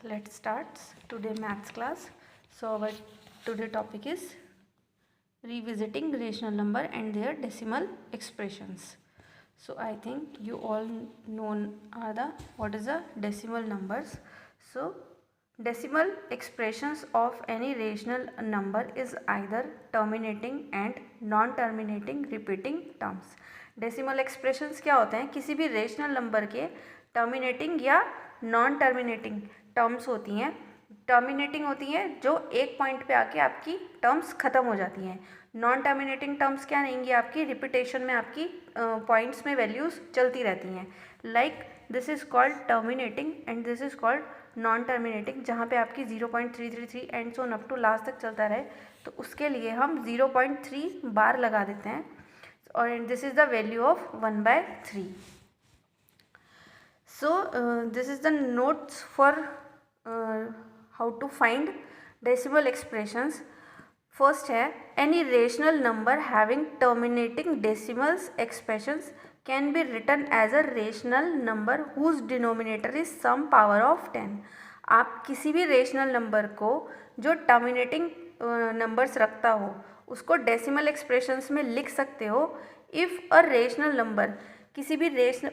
let's start today maths class. So our today topic is revisiting rational number and their decimal expressions. So I think you all know what is the decimal numbers. So decimal expressions of any rational number is either terminating and non-terminating repeating terms. Decimal expressions क्या होते हैं? किसी भी rational number के terminating या non terminating terms होती हैं. Terminating होती हैं जो एक पॉइंट पे आके आपकी टर्म्स ख़त्म हो जाती हैं. नॉन टर्मिनेटिंग टर्म्स क्या रहेंगी? आपकी रिपीटेशन में आपकी पॉइंट्स में वैल्यूज़ चलती रहती हैं. Like this is called terminating and this is called non terminating, जहाँ पे आपकी 0.333 and so up to last तक चलता रहे. तो उसके लिए हम 0.3 बार लगा देते हैं और this is the value of 1/3. So this is the notes for how to find decimal expressions. First है any rational number having terminating decimals expressions can be written as a rational number whose denominator is some power of 10. आप किसी भी rational number को जो terminating numbers रखता हो उसको decimal expressions में लिख सकते हो इफ़ अ रेशनल नंबर किसी भी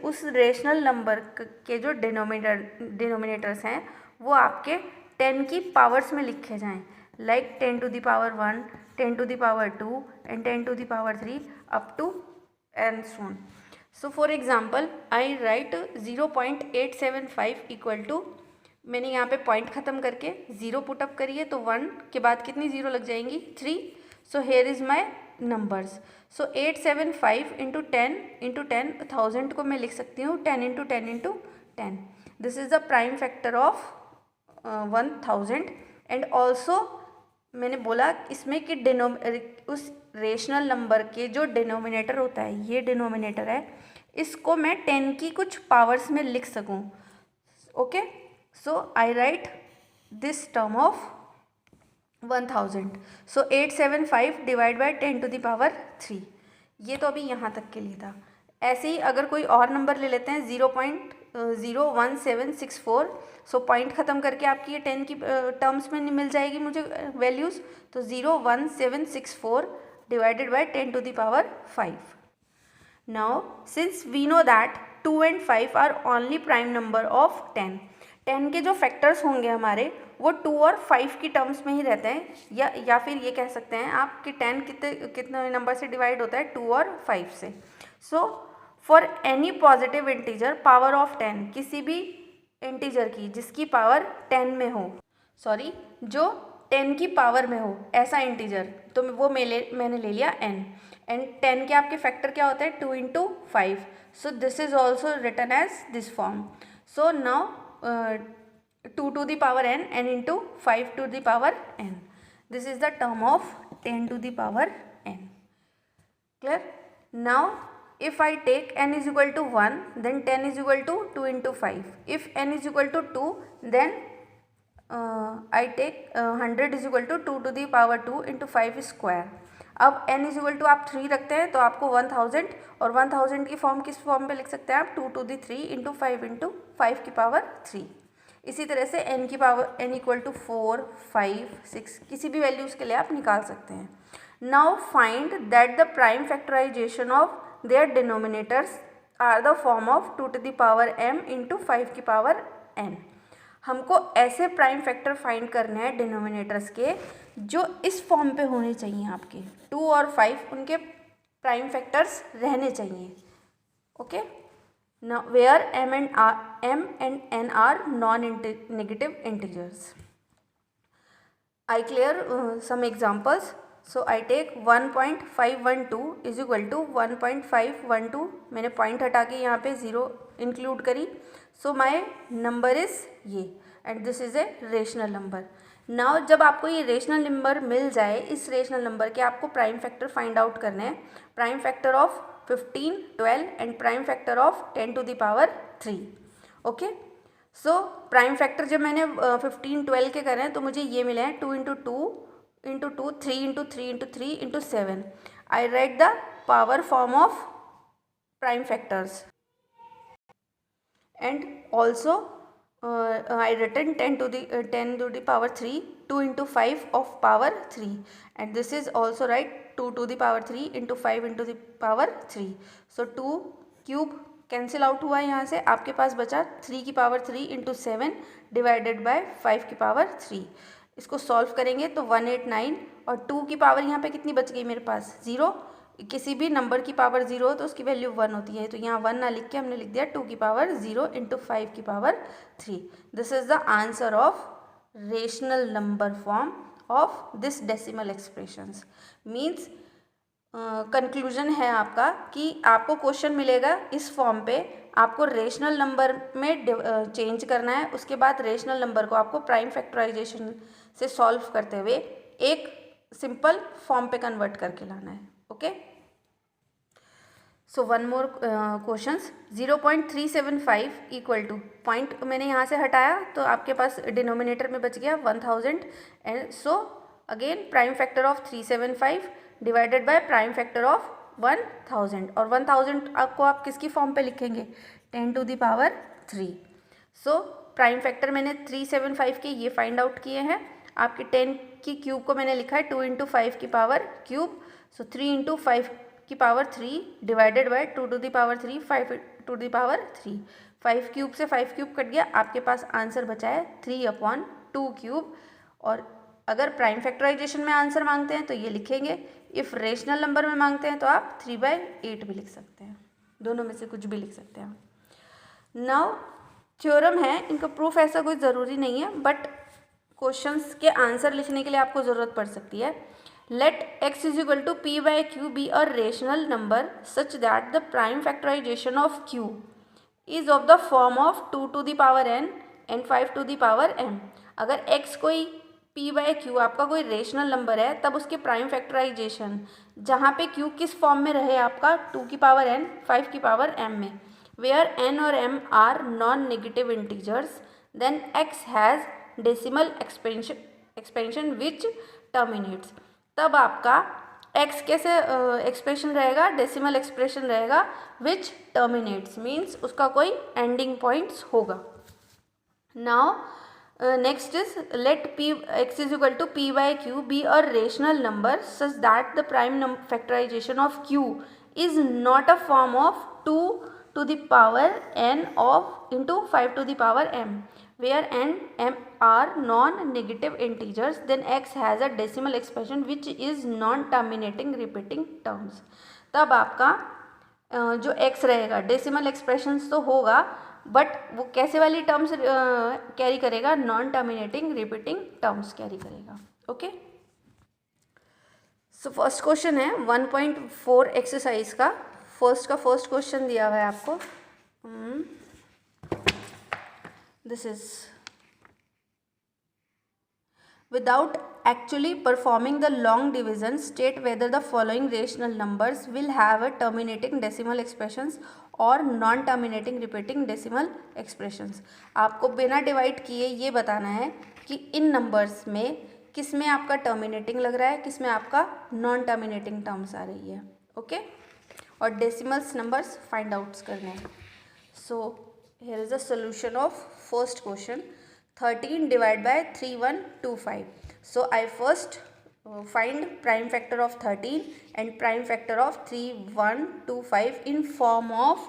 उस रेशनल नंबर के जो डिनोमिनेटर्स हैं वो आपके 10 की पावर्स में लिखे जाएं. Like 10 to the power 1, 10 to the power 2 and 10 to the power 3 up to and so on. So for example I write 0.875 equal to, मैंने यहाँ पे पॉइंट ख़त्म करके 0 पुटअप करी है तो 1 के बाद कितनी 0 लग जाएंगी? 3. So here is my numbers. So 875 into 10 1000 को मैं लिख सकती हूँ 10 into 10 into 10. This is the prime factor of 1000. And also मैंने बोला इसमें कि उस रेशनल नंबर के जो डिनोमिनेटर होता है, ये डिनोमिनेटर है, इसको मैं 10 की कुछ पावर्स में लिख सकूँ. Okay, so I right this term of 1000. So 875 divide by 10 to the power 3. ये तो अभी यहाँ तक के लिए था. ऐसे ही अगर कोई और नंबर ले लेते हैं 0.01764. सो पॉइंट ख़त्म करके आपकी ये 10 की टर्म्स में मिल जाएगी मुझे वैल्यूज़. तो 01764 divided by 10 to the power 5. Now since we know that 2 and 5 are only prime number of 10. 10 के जो फैक्टर्स होंगे हमारे वो 2 और 5 की टर्म्स में ही रहते हैं. या फिर ये कह सकते हैं आप कि 10 कितने नंबर से डिवाइड होता है? 2 और 5 से. So for any positive integer power of 10, किसी भी इंटीजर की जिसकी पावर 10 में हो, सॉरी जो 10 की पावर में हो ऐसा इंटीजर, तो वो मैंने ले लिया n. एंड 10 के आपके फैक्टर क्या होते हैं? 2 into 5. So this is also written as this form. So now 2 to the power n into 5 to the power n. This is the term of 10 to the power n. Clear? Now if I take n is equal to 1, then 10 is equal to 2 into 5. If n is equal to 2, then I take 100 is equal to 2 to the power 2 into 5 square. अब n is equal to आप 3 रखते हैं तो आपको 1000, और 1000 की form किस form पे लिख सकते हैं आप? 2 to the 3 into 5 into 5 की पावर 3. इसी तरह से n की पावर n इक्वल टू 4, 5, 6 किसी भी वैल्यूज़ के लिए आप निकाल सकते हैं. Now find that the prime factorization of their denominators are the form of 2 to the power m into 5 की पावर n. हमको ऐसे प्राइम फैक्टर फाइंड करने हैं डिनोमिनेटर्स के जो इस फॉर्म पे होने चाहिए. आपके 2 और 5 उनके प्राइम फैक्टर्स रहने चाहिए. Okay. Now where m and n are non-negative integers. I clear some examples. So I take 1.512 is equal to 1.512. मैंने पॉइंट हटा के यहाँ पे 0 इंक्लूड करी. So my number is ये, and this is a rational number. Now जब आपको ये रेशनल नंबर मिल जाए, इस रेशनल नंबर के आपको प्राइम फैक्टर फाइंड आउट करने हैं. Prime factor of 15, 12 and prime factor of 10 to the power 3. Okay. So prime factor जब मैंने 15, 12 के करे हैं तो मुझे ये मिले हैं 2 into 2 into 2, 3 into 3 into 3 into 7. I right the power form of prime factors. And also I written 10 to the power 3, 2 into 5 of power 3, and this is also right, 2 to the power 3 into 5 into the power 3. So 2 cube cancel out हुआ यहाँ से, आपके पास बचा 3 की power 3 into 7 divided by 5 की power 3. इसको solve करेंगे तो 189, और 2 की पावर यहाँ पे कितनी बच गई मेरे पास, 0. किसी भी नंबर की पावर 0 हो तो उसकी वैल्यू 1 होती है, तो यहाँ 1 ना लिख के हमने लिख दिया 2 की पावर 0 इंटू 5 की power 3. This is the answer of rational number form of this decimal expressions. Means conclusion है आपका कि आपको क्वेश्चन मिलेगा इस फॉर्म पे, आपको रेशनल नंबर में चेंज करना है, उसके बाद रेशनल नंबर को आपको प्राइम फैक्टराइजेशन से सॉल्व करते हुए एक सिंपल फॉर्म पे कन्वर्ट करके लाना है. Okay, so one more questions. 0.375 equal to, point मैंने यहाँ से हटाया तो आपके पास डिनोमिनेटर में बच गया 1000, and so again prime factor of 375 divided by prime factor of 1000, और 1000 आपको आप किसकी फॉर्म पे लिखेंगे, 10 to the power 3. So prime factor मैंने 375 के ये फाइंड आउट किए हैं. आपके 10 की क्यूब को मैंने लिखा है 2 इंटू 5 की पावर क्यूब, सो 3 इंटू 5 की power 3 divided by 2 to the power 3, 5 to the power 3. 5 cube से 5 क्यूब कट गया, आपके पास आंसर बचा है 3/2 क्यूब. और अगर प्राइम फैक्टराइजेशन में आंसर मांगते हैं तो ये लिखेंगे, इफ़ रेशनल नंबर में मांगते हैं तो आप 3/8 भी लिख सकते हैं, दोनों में से कुछ भी लिख सकते हैं. नाउ थ्योरम है, इनका प्रूफ ऐसा कोई ज़रूरी नहीं है, बट क्वेश्चंस के आंसर लिखने के लिए आपको ज़रूरत पड़ सकती है. Let x is equal to p/q be a rational number such that the prime factorization of q is of the form of 2 to the power n and 5 to the power m. अगर x कोई p/q आपका कोई rational number है, तब उसके prime factorisation जहाँ पे q किस फॉर्म में रहे आपका, 2 की पावर n 5 की पावर m में, वेयर n और m are non negative integers, then x has decimal expansion which terminates. तब आपका x कैसे एक्सप्रेशन रहेगा, डेसिमल एक्सप्रेशन रहेगा विच टर्मिनेट्स, मीन्स उसका कोई एंडिंग पॉइंट्स होगा. Now next is let x is equal to p/q be a rational number such that the prime factorization of q is not a form of 2 to the power n of into 5 to the power m, where n m are non-negative integers, then x has a decimal expression which is non-terminating repeating terms. तब आपका जो x रहेगा decimal expressions तो होगा, but वो कैसे वाली terms carry करेगा, non terminating repeating terms carry करेगा. ओके, सो फर्स्ट क्वेश्चन है 1.4 एक्सरसाइज का. फर्स्ट क्वेश्चन दिया हुआ है आपको. This is without actually performing the long division state whether the following rational numbers will have a terminating decimal expressions और non terminating repeating decimal expressions. आपको बिना divide किए ये बताना है कि इन नंबर्स में किस में आपका टर्मिनेटिंग लग रहा है, किस में आपका नॉन टर्मिनेटिंग टर्म्स आ रही है. ओके, और डेसिमल्स नंबर्स फाइंड आउट्स करने हैं. So here is the solution of first question. 13 divide by 3125. So I first find prime factor of 13 and prime factor of 3125 in form of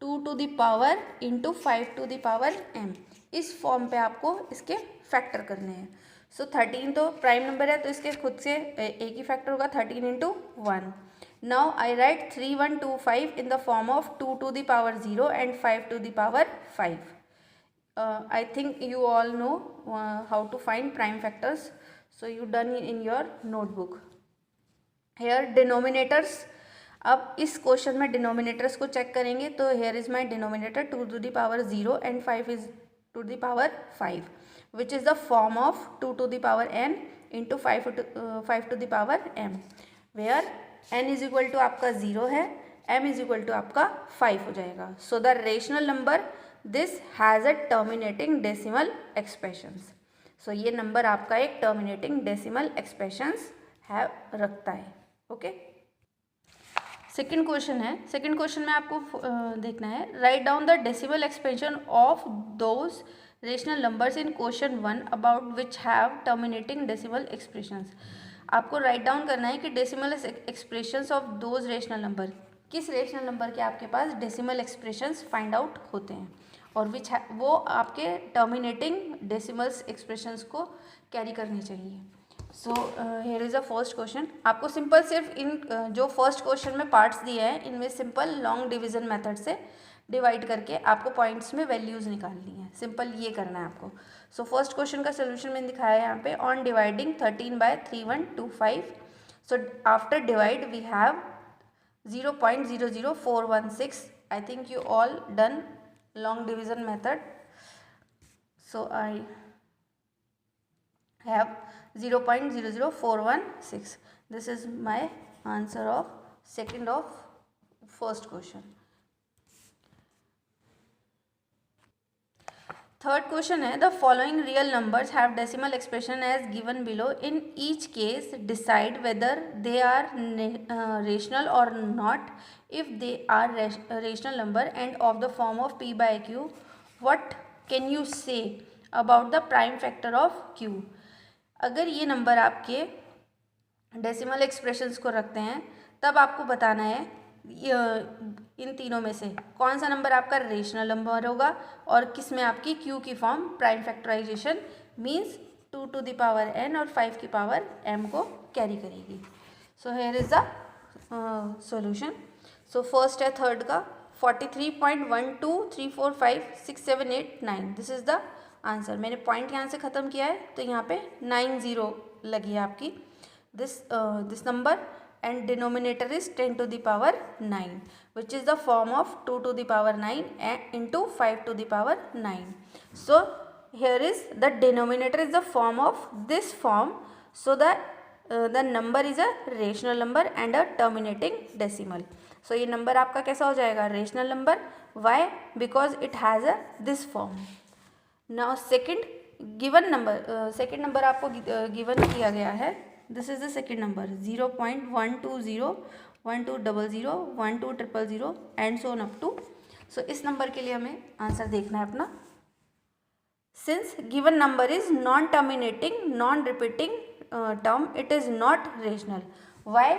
2 to the power into 5 to the power m. इस form पे आपको इसके factor करने हैं. सो 13 तो prime number है तो इसके खुद से एक ही फैक्टर होगा, 13 into 1. Now I right 3125 in the form of 2 to the power 0 and 5 to the power 5. I think you all know how to find prime factors. So you done in your notebook. Here denominators. अब इस question में denominators को check करेंगे तो here is my denominator 2 to the power 0 and 5 is to the power 5, which is the form of 2 to the power n into 5 to the power m, where n is equal to आपका 0 है, m is equal to आपका 5 हो जाएगा. So the rational number this has a terminating decimal expressions. सो ये number आपका एक terminating decimal expressions है रखता है. ओके, सेकंड क्वेश्चन है. सेकंड क्वेश्चन में आपको देखना है write down the decimal expression of those rational numbers in question 1 about which have terminating decimal expressions. आपको राइट डाउन करना है कि decimal expressions of those rational number, किस रेशनल नंबर के आपके पास डेसिमल एक्सप्रेशंस फाइंड आउट होते हैं और वो आपके टर्मिनेटिंग डेसिमल्स एक्सप्रेशंस को कैरी करनी चाहिए। So here is a first question. आपको सिंपल सिर्फ इन जो फर्स्ट क्वेश्चन में पार्ट्स दिए हैं इनमें सिंपल लॉन्ग डिवीजन मेथड से डिवाइड करके आपको पॉइंट्स में वैल्यूज़ निकालनी है। सिंपल ये करना है आपको। सो फर्स्ट क्वेश्चन का सोल्यूशन मैंने दिखाया है यहाँ पे। On dividing 13/3125, so after divide we have 0.00416. I think you all done long division method. So I have 0.00416. This is my answer of second of first question. Third question है the following real numbers have decimal expression as given below. In each case decide whether they are rational और not. If they are rational number and of the form of p/q, what can you say about the prime factor of q। अगर ये number आपके decimal expressions को रखते हैं तब आपको बताना है इन तीनों में से कौन सा नंबर आपका रेशनल नंबर होगा और किस में आपकी q की form prime factorization means 2 to the power n और 5 की पावर m को कैरी करेगी। So here is the solution. So first है थर्ड का 43.12345678 दिस इज द आंसर। मैंने पॉइंट यहाँ से ख़त्म किया है तो यहाँ पे 90 लगी है आपकी this number and denominator is 10 to the power 9 which is the form of 2 to the power 9 into 5 to the power 9. So here is the denominator is the form of this form, so that the number is a rational number and a terminating decimal. So ये number आपका कैसा हो जाएगा rational number. Why? Because it has a this form. Now second given number second number आपको given किया गया है। This is the second number 0.1201201200 and so on up to. So इस नंबर के लिए हमें आंसर देखना है अपना। Since given number is non terminating non repeating term it is not rational. Why?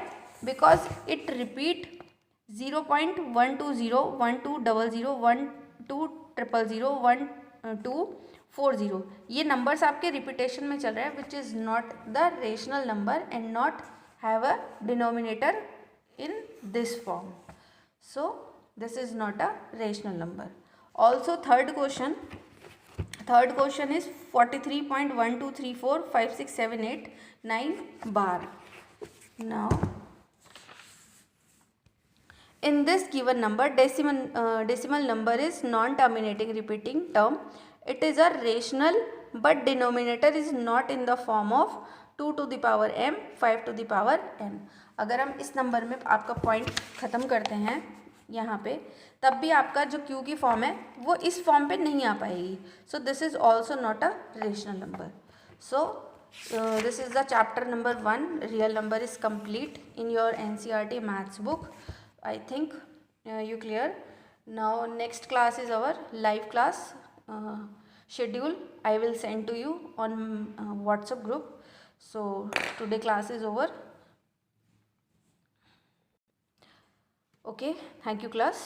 Because it repeat 0.12012012001240 ये नंबर्स आपके repetition में चल रहे हैं which is not the rational number and not have a denominator in this form. So this is not a rational number. Also third question is 43.12345678 bar. Now in this given number decimal number is non-terminating repeating term. It is a rational but denominator is not in the form of 2 to the power m 5 to the power n. अगर हम इस number में आपका point ख़त्म करते हैं यहाँ पे तब भी आपका जो q की फॉर्म है वो इस फॉर्म पे नहीं आ पाएगी। So this is also not a rational number. So this is the chapter number 1 real number is complete in your NCERT maths book. I think you clear. Now next class is our live class schedule. I will send to you on WhatsApp group. So today class is over. Okay, thank you class.